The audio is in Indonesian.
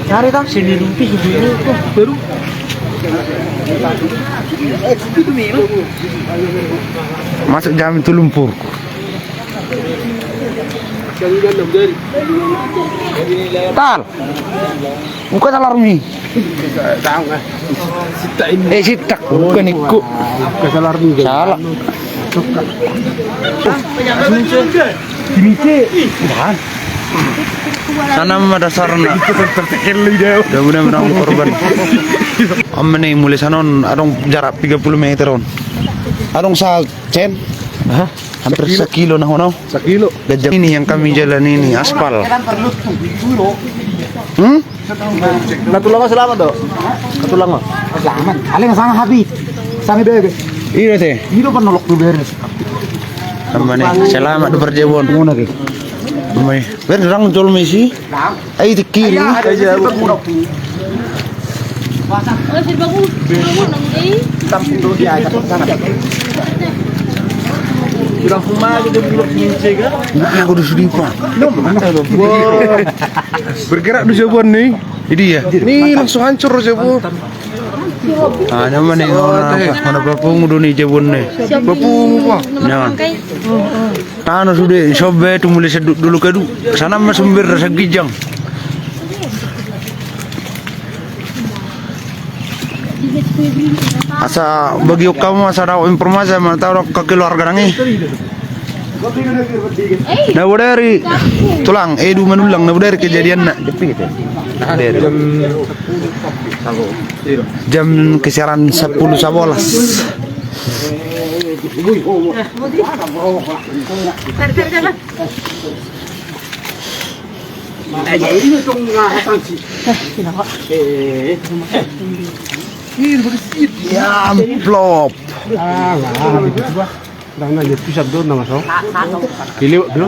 Cari taksi di rumpi gitu. Baru. Masuk jam itu lumpur. Tal. Bukan alarmi. Sitak bukan ikut. Bukan alarmi. Salah. Ini Sana ada sarana. Udah menang korban. Amma nih mulai sanon adong jarak 30 meter on. Adong sa cen. Hampir 1 kilo nah ono. 1 kilo. Gajah ini yang kami jalan ini aspal. Natulang mo selamat do. Natulang mo. Selamat. Aling sang habi. Sang bebe. Iya teh. Hiro pa nolok do beres. Amma nih selamat di perjebon. Muna ke. May berang jol mesi. Ay di kiri. Aja murah. Oh, serba ku. Tampung do dia aja sana. Sudah rumah aja belum nyicega. Nah, aku udah sudipa. Bergerak di Jabon nih. Ini ya. Nih langsung hancur Jabon. Ah, nyaman nih. Mana bapung udah nih Jabon nih. Bapung apa? Nyaman. Tano sudah sobe tu mulai seduk dulu kedu. Sana mas sumber rasa gijang. Asa bagi kamu asa tahu informasi mana tahu ke keluarga nangi. Nah dari tulang edu menulang nah dari kejadian nak dari jam kisaran 10.11. Ya amplop. Dah na jadi pusat do na masuk. Kilo do.